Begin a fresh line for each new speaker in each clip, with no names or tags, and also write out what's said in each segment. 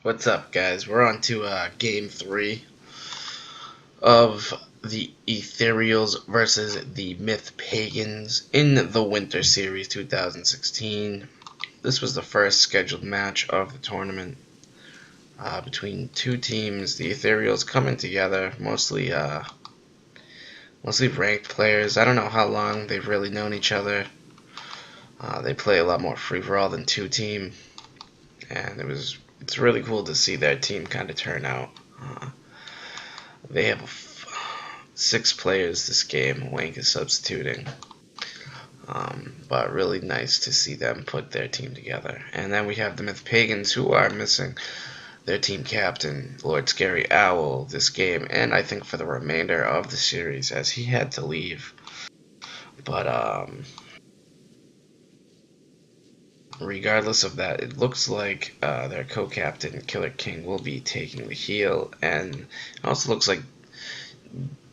What's up, guys? We're on to game 3 of the Etherials versus the Myth Pagans in the Winter Series 2016. This was the first scheduled match of the tournament between two teams. The Etherials coming together, mostly ranked players. I don't know how long they've really known each other. They play a lot more free-for-all than two-team, and it's really cool to see their team kind of turn out. They have 6 players this game. Wank is substituting, but really nice to see them put their team together. And then we have the Myth Pagans, who are missing their team captain, Lord Scary Owl, this game, and I think for the remainder of the series, as he had to leave. But regardless of that, it looks like their co-captain, Killer King, will be taking the heel, and it also looks like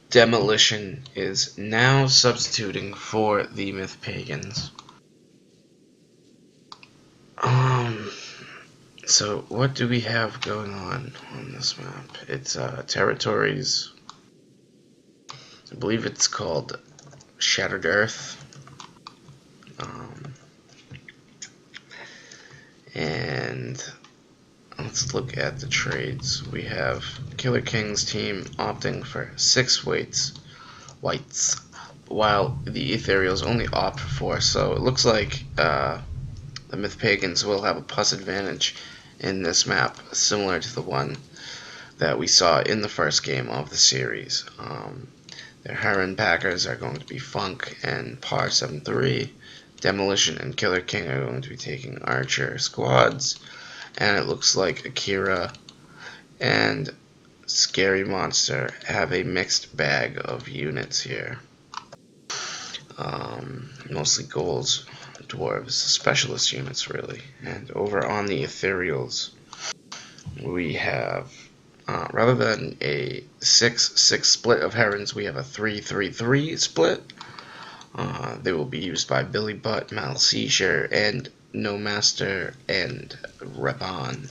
Demolition is now substituting for the Myth Pagans. So what do we have going on this map? It's territories. I believe it's called Shattered Earth. And let's look at the trades. We have Killer King's team opting for 6 whites, while the Etherials only opt for 4. So it looks like the Myth Pagans will have a plus advantage in this map, similar to the one that we saw in the first game of the series. Their Heron Packers are going to be Funk and Par 7-3. Demolition and Killer King are going to be taking Archer squads, and it looks like Akira and Scary Monster have a mixed bag of units here. Mostly ghouls, dwarves, specialist units really. And over on the Etherials, we have, rather than a 6-6 split of Herons, we have a 3-3-3 split. They will be used by Billy Butt, Mal Seizure, and No Master and Reban.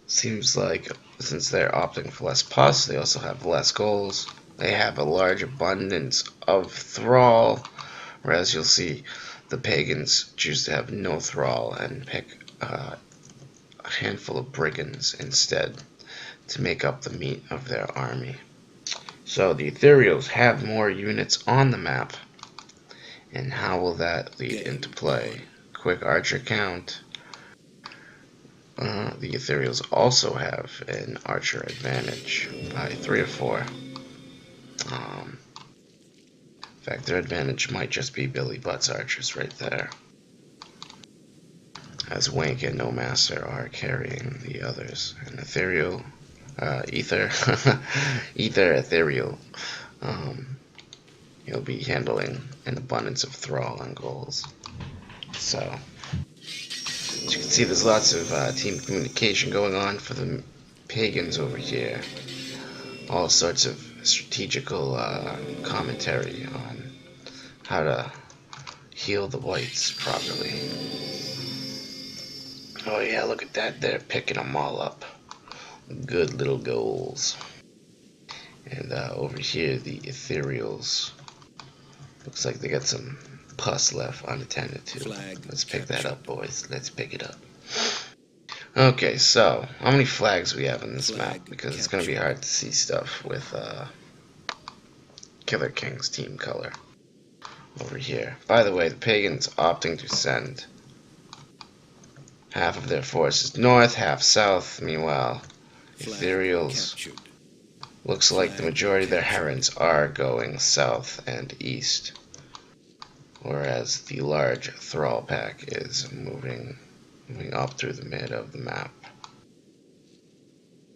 Seems like since they're opting for less pus, they also have less goals. They have a large abundance of Thrall, whereas you'll see the Pagans choose to have no Thrall and pick a handful of Brigands instead to make up the meat of their army. So the Etherials have more units on the map, and how will that lead into play? Quick Archer count. The Etherials also have an Archer advantage by 3 or 4. In fact, their advantage might just be Billy Butt's Archers right there, as Wank and No Master are carrying the others. And Ether Ethereal, he'll be handling an abundance of Thrall and goals. So, as you can see, there's lots of team communication going on for the Pagans over here. All sorts of strategical commentary on how to heal the whites properly. Oh yeah, look at that, they're picking them all up. Good little goals. And over here, the Etherials. Looks like they got some pus left unattended to. Let's pick that up, boys. Let's pick it up. Okay, so how many flags we have in this map? Because it's going to be hard to see stuff with Killer King's team color over here. By the way, the Pagans opting to send half of their forces north, half south. Meanwhile, Etherials, looks like the majority of their Herons are going south and east, whereas the large Thrall pack is moving up through the mid of the map.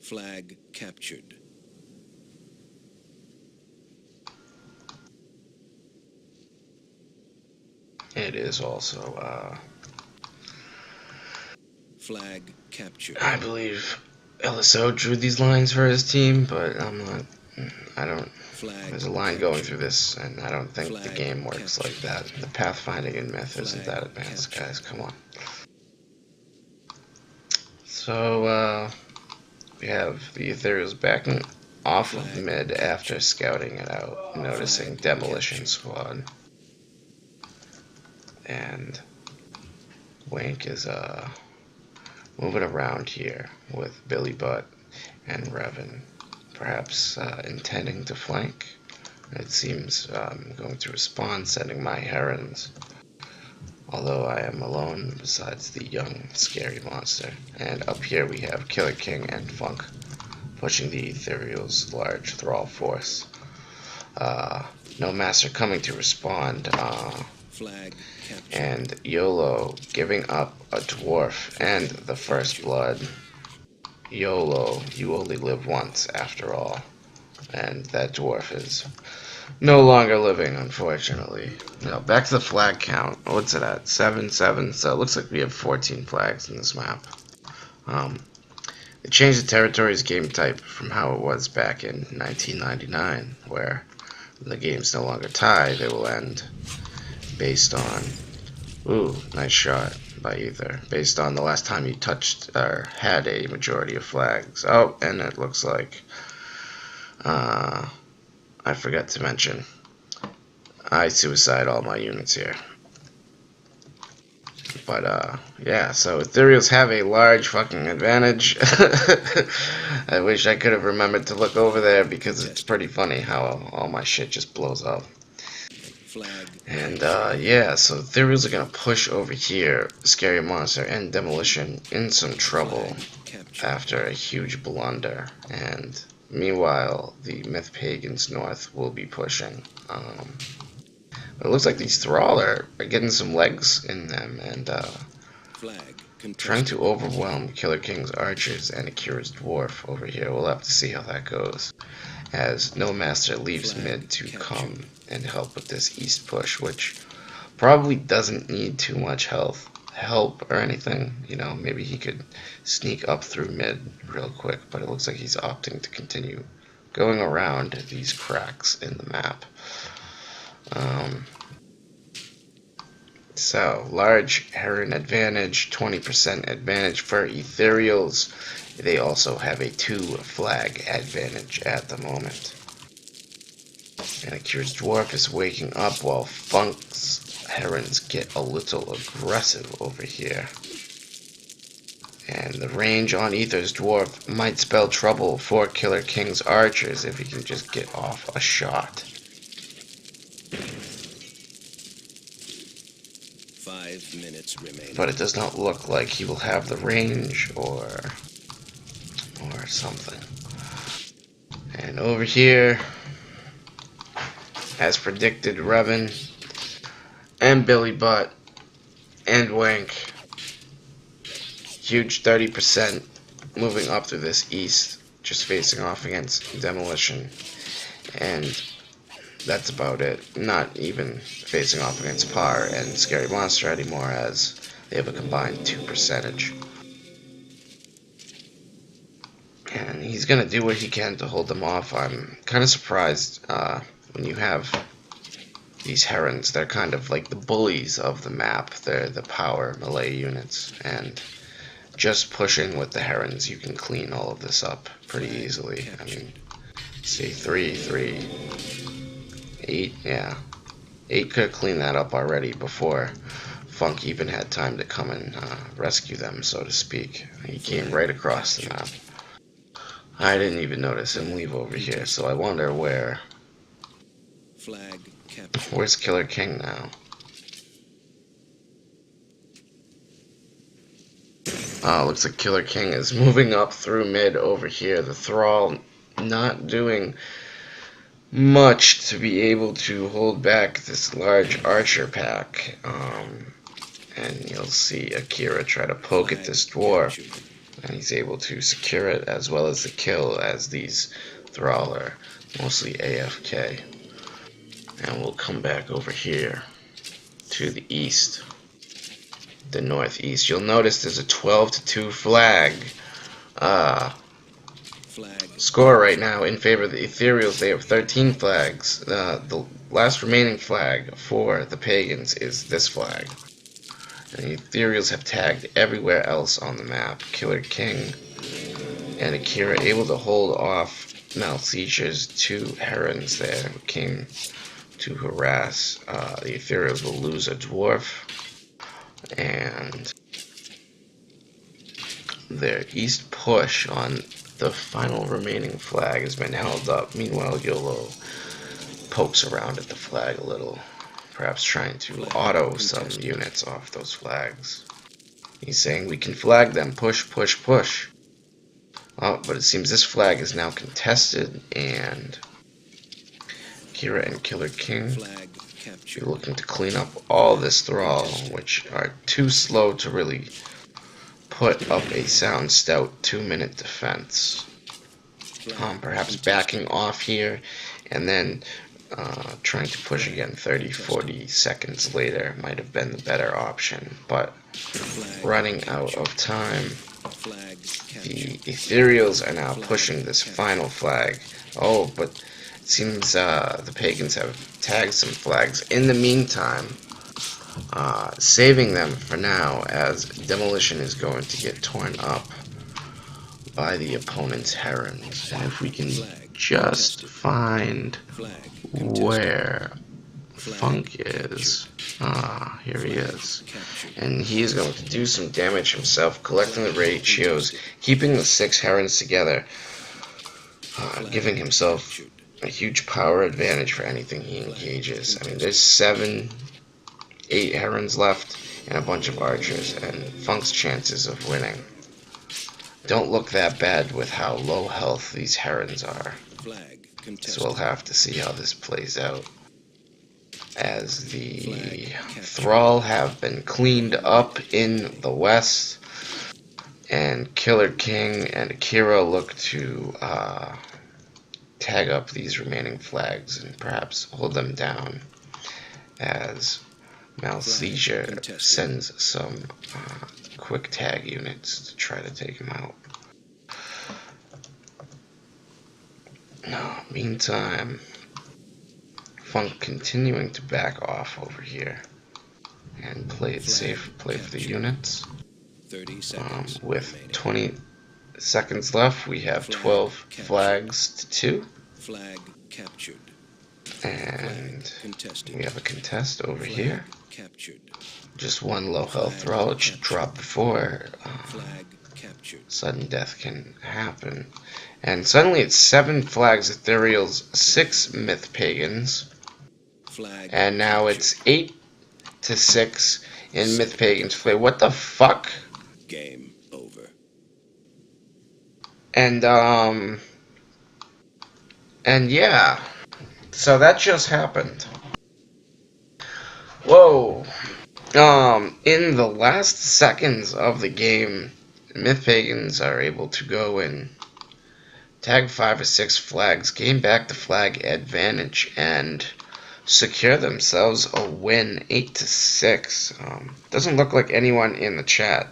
Flag captured.
It is also
flag captured.
I believe LSO drew these lines for his team, but there's a line going through this, and I don't think the game works like that. The pathfinding in Myth isn't that advanced, guys, come on. So, we have the Etherials backing off of mid after scouting it out, noticing Demolition Squad. And Wank is moving around here with Billy Butt and Revan, perhaps intending to flank. It seems going to respond, sending my Herons, although I am alone besides the young scary monster. And up here we have Killer King and Funk pushing the Etherials' large thrall force. No Master coming to respond, and YOLO giving up a dwarf and the first blood. YOLO, you only live once after all. And that dwarf is no longer living, unfortunately. Now, back to the flag count. What's it at? 7, 7. So it looks like we have 14 flags in this map. They changed the territory's game type from how it was back in 1999, where the games no longer tie, they will end based on, ooh, nice shot by Ether, based on the last time you touched or had a majority of flags. Oh, and it looks like, I forgot to mention, I suicide all my units here. But, yeah, so Etherials have a large fucking advantage. I wish I could have remembered to look over there because it's pretty funny how all my shit just blows up. And, yeah, so Etherials are gonna push over here, Scary Monster and Demolition in some trouble after a huge blunder. And meanwhile, the Myth Pagans North will be pushing. It looks like these Thrall are getting some legs in them and trying to overwhelm Killer King's archers and Akira's dwarf over here. We'll have to see how that goes, as No Master leaves mid to come and help with this east push, which probably doesn't need too much help or anything. You know, maybe he could sneak up through mid real quick, but it looks like he's opting to continue going around these cracks in the map. So, large Heron advantage, 20% advantage for Etherials. They also have a 2 flag advantage at the moment. And Akira's dwarf is waking up while Funk's Herons get a little aggressive over here. And the range on Ether's dwarf might spell trouble for Killer King's archers if he can just get off a shot.
5 minutes remaining.
But it does not look like he will have the range or something. And over here, as predicted, Revan and Billy Butt and Wank, huge 30% moving up through this east, just facing off against Demolition. And that's about it. Not even facing off against Par and Scary Monster anymore, as they have a combined 2%. And he's going to do what he can to hold them off. I'm kind of surprised when you have these Herons. They're kind of like the bullies of the map. They're the power melee units. And just pushing with the Herons, you can clean all of this up pretty easily. I mean, see, 3, 3. 8, yeah. 8 could have cleaned that up already before Funk even had time to come and rescue them, so to speak. He came right across the map. I didn't even notice him leave over here, so I wonder where's Killer King now? Oh, looks like Killer King is moving up through mid over here. The Thrall not doing much to be able to hold back this large archer pack. And you'll see Akira try to poke at this dwarf, and he's able to secure it as well as the kill, as these Thrall are mostly AFK. And we'll come back over here to the east, the northeast. You'll notice there's a 12-2 flag score right now in favor of the Etherials. They have 13 flags. The last remaining flag for the Pagans is this flag. And the Etherials have tagged everywhere else on the map. Killer King and Akira able to hold off Malseiger's 2 Herons there who came to harass. The Etherials will lose a dwarf, and their east push on the final remaining flag has been held up. Meanwhile, YOLO pokes around at the flag a little, perhaps trying to auto some units off those flags. He's saying, we can flag them, push, push, push. Oh, but it seems this flag is now contested, and Kira and Killer King are looking to clean up all this thrall, which are too slow to really put up a sound, stout 2-minute defense. Perhaps backing off here, and then trying to push again 30-40 seconds later might have been the better option, but running out of time. The Etherials are now pushing this final flag. Oh, but it seems the Pagans have tagged some flags. In the meantime, saving them for now, as Demolition is going to get torn up by the opponent's Herons. And if we can just find where Funk is. Here he is. And he is going to do some damage himself, collecting the ratios, keeping the 6 Herons together, giving himself a huge power advantage for anything he engages. I mean, there's 8 Herons left and a bunch of archers, and Funk's chances of winning don't look that bad with how low health these Herons are. So we'll have to see how this plays out, as the Thrall have been cleaned up in the west, and Killer King and Akira look to tag up these remaining flags and perhaps hold them down, as Malseiger sends some quick tag units to try to take him out. Meantime, Funk continuing to back off over here and play it safe, play for the units. With 20 seconds left, we have 12 flags to 2.
Flag captured.
And we have a contest over here. Just one low health Thrall. It should drop before sudden death can happen. And suddenly it's 7 flags Ethereals, 6 Myth Pagans. And now it's 8-6 in Myth Pagans play. What the fuck?
Game over.
And yeah. So that just happened. Whoa. In the last seconds of the game, Myth Pagans are able to go and tag 5 or 6 flags, gain back the flag advantage, and secure themselves a win, 8-6. Doesn't look like anyone in the chat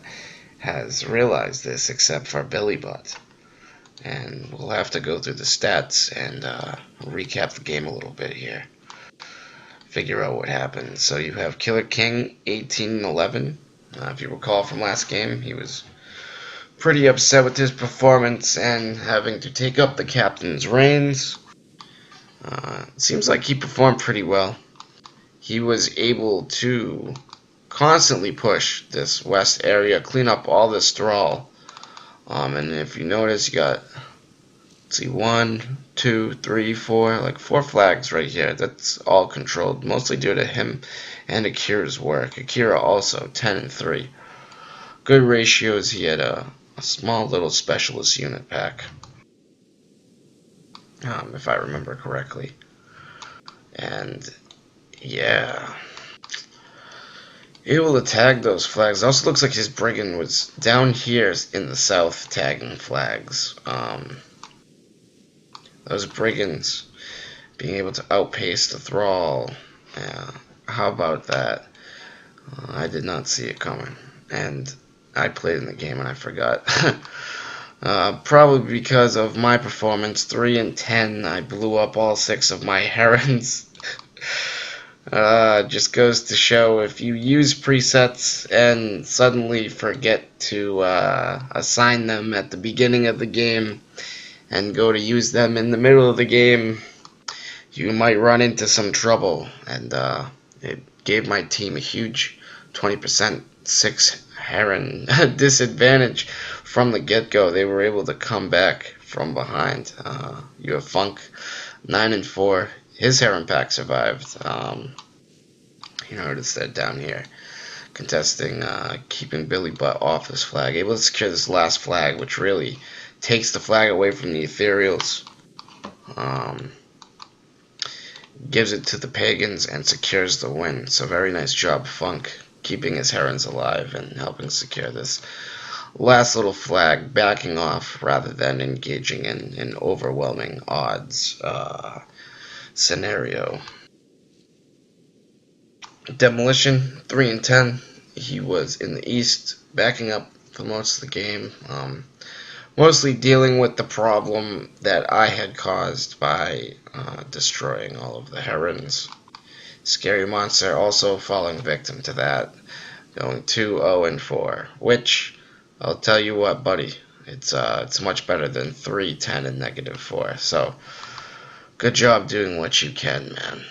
has realized this except for Billy Butt. And we'll have to go through the stats and recap the game a little bit here. Figure out what happened. So you have Killer King 18-11. If you recall from last game, he was pretty upset with his performance and having to take up the captain's reins. Seems like he performed pretty well. He was able to constantly push this west area, clean up all this thrall. And if you notice, you got, let's see, 1, 2, 3, 4, like 4 flags right here. That's all controlled, mostly due to him and Akira's work. Akira also 10-3. Good ratios. He had a small little specialist unit pack, if I remember correctly. And yeah, able to tag those flags. It also looks like his brigand was down here in the south tagging flags. Those brigands being able to outpace the thrall. How about that? I did not see it coming, and I played in the game and I forgot. Probably because of my performance, 3-10. I blew up all 6 of my herons. Just goes to show if you use presets and suddenly forget to assign them at the beginning of the game and go to use them in the middle of the game, you might run into some trouble. And it gave my team a huge 20% 6 Heron disadvantage from the get-go. They were able to come back from behind. You have Funk 9 and 4. His Heron pack survived. You notice that down here, contesting, keeping Billy Butt off his flag, able to secure this last flag, which really takes the flag away from the Etherials. Gives it to the Pagans and secures the win. So very nice job, Funk, keeping his Herons alive and helping secure this last little flag, backing off rather than engaging in an overwhelming odds scenario. Demolition 3 and 10. He was in the east, backing up for most of the game. Mostly dealing with the problem that I had caused by destroying all of the Herons. Scary Monster also falling victim to that, going 2-0 and 4. Which I'll tell you what, buddy, it's much better than 3-10 and -4. So good job doing what you can, man.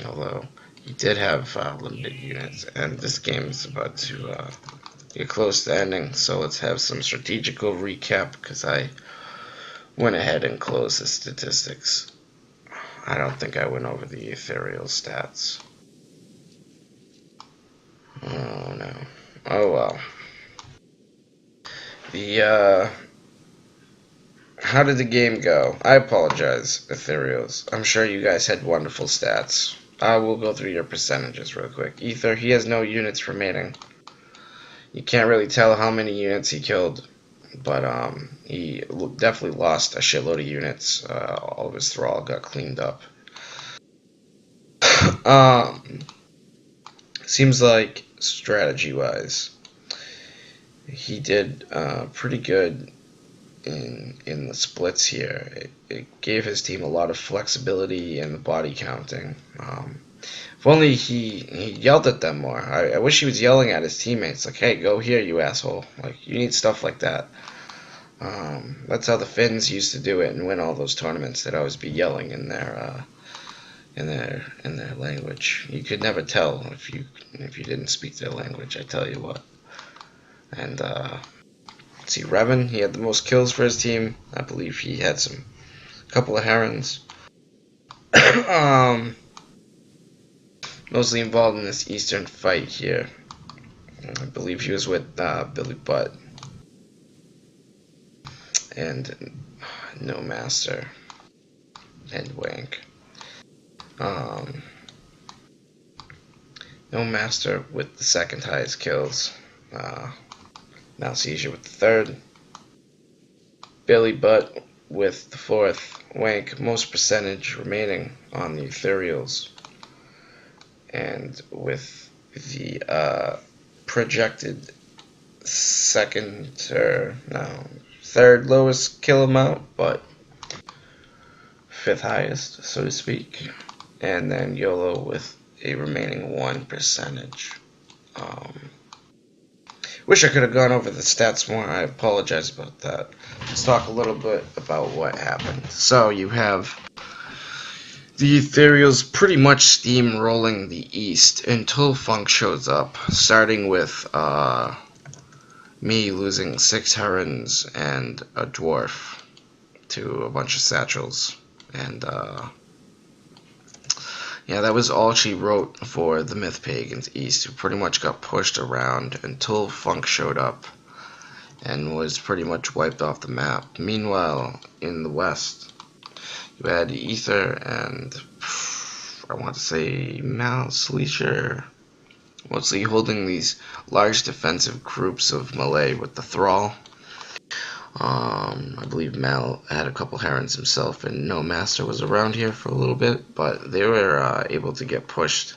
Although you did have limited units, and this game is about to get close to ending, so let's have some strategical recap, because I went ahead and closed the statistics. I don't think I went over the Ethereal stats. Oh no. Oh well. How did the game go? I apologize, Ethereals. I'm sure you guys had wonderful stats. I will go through your percentages real quick. Ether, he has no units remaining. You can't really tell how many units he killed, but he definitely lost a shitload of units. All of his thrall got cleaned up. Seems like strategy-wise, he did pretty good in the splits here. It gave his team a lot of flexibility in the body counting. If only he yelled at them more. I wish he was yelling at his teammates, like, "Hey, go here, you asshole!" Like, you need stuff like that. That's how the Finns used to do it and win all those tournaments. They'd always be yelling in their language. You could never tell if you didn't speak their language. I tell you what. And let's see, Revan, he had the most kills for his team. I believe he had a couple of Herons. Mostly involved in this eastern fight here. I believe he was with Billy Butt and No Master and Wank. No Master with the second highest kills. Malseizure with the third. Billy Butt with the fourth. Wank, most percentage remaining on the Ethereals. And with the projected third lowest kill amount, but fifth highest, so to speak. And then YOLO with a remaining 1 percentage. Wish I could have gone over the stats more. I apologize about that. Let's talk a little bit about what happened. So you have the Ethereals pretty much steamrolling the east until Funk shows up, starting with me losing 6 Herons and a Dwarf to a bunch of Satchels. And yeah, that was all she wrote for the Myth Pagans East, who pretty much got pushed around until Funk showed up and was pretty much wiped off the map. Meanwhile, in the West, you had Ether and, I want to say, Malseizure, mostly holding these large defensive groups of melee with the Thrall. I believe Mal had a couple Herons himself, and No Master was around here for a little bit, but they were able to get pushed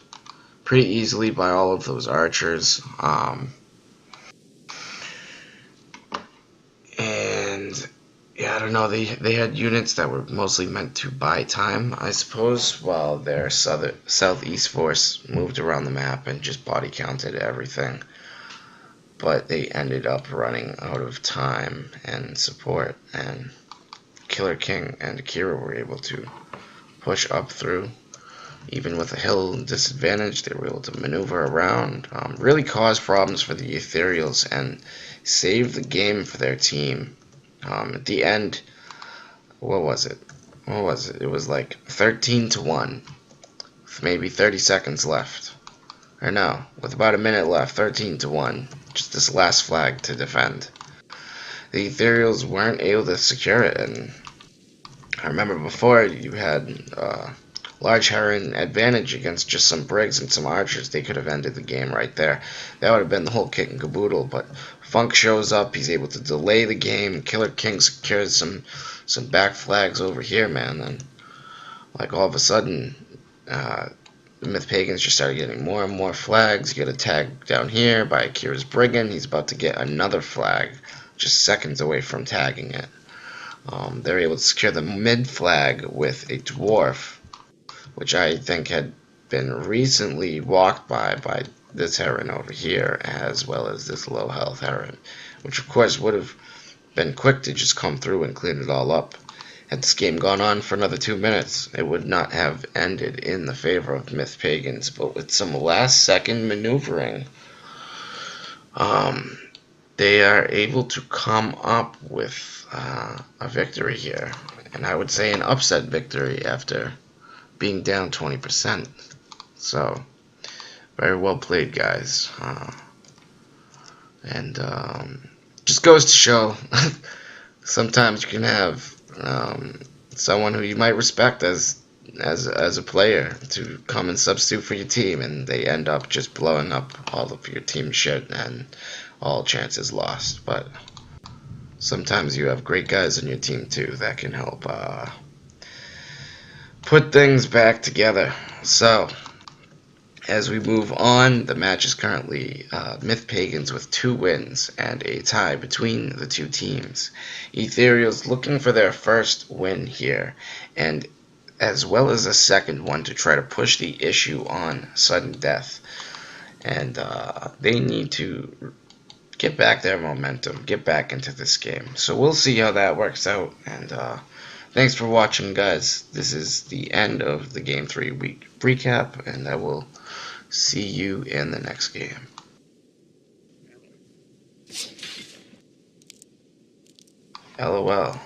pretty easily by all of those archers. And yeah, I don't know, they had units that were mostly meant to buy time, I suppose, while their southeast force moved around the map and just body counted everything. But they ended up running out of time and support, and Killer King and Akira were able to push up through. Even with a hill disadvantage, they were able to maneuver around, really cause problems for the Etherials, and save the game for their team. At the end, what was it? It was like 13-1, with maybe 30 seconds left. Or no, with about a minute left, 13-1. Just this last flag to defend. The Etherials weren't able to secure it, and I remember before you had large Heron advantage against just some Briggs and some Archers. They could have ended the game right there. That would have been the whole kit and caboodle, but Funk shows up, he's able to delay the game. Killer King secures some back flags over here, man, and like all of a sudden, the Myth Pagans just started getting more and more flags. You get a tag down here by Akira's Brigand. He's about to get another flag, just seconds away from tagging it. They're able to secure the mid flag with a dwarf, which I think had been recently walked by this Heron over here, as well as this low health Heron, which of course would have been quick to just come through and clean it all up. Had this game gone on for another 2 minutes, it would not have ended in the favor of Myth Pagans, but with some last second maneuvering, they are able to come up with a victory here, and I would say an upset victory after being down 20%. So, very well played, guys. And just goes to show, sometimes you can have someone who you might respect as a player to come and substitute for your team, and they end up just blowing up all of your team shit, and all chances lost. But sometimes you have great guys on your team too that can help put things back together. So, as we move on, the match is currently Myth Pagans with 2 wins and a tie between the two teams. Etherials looking for their first win here, and as well as a second one to try to push the issue on sudden death. And they need to get back their momentum, get back into this game. So we'll see how that works out, and thanks for watching, guys. This is the end of the Game 3 week recap, and I will see you in the next game. LOL.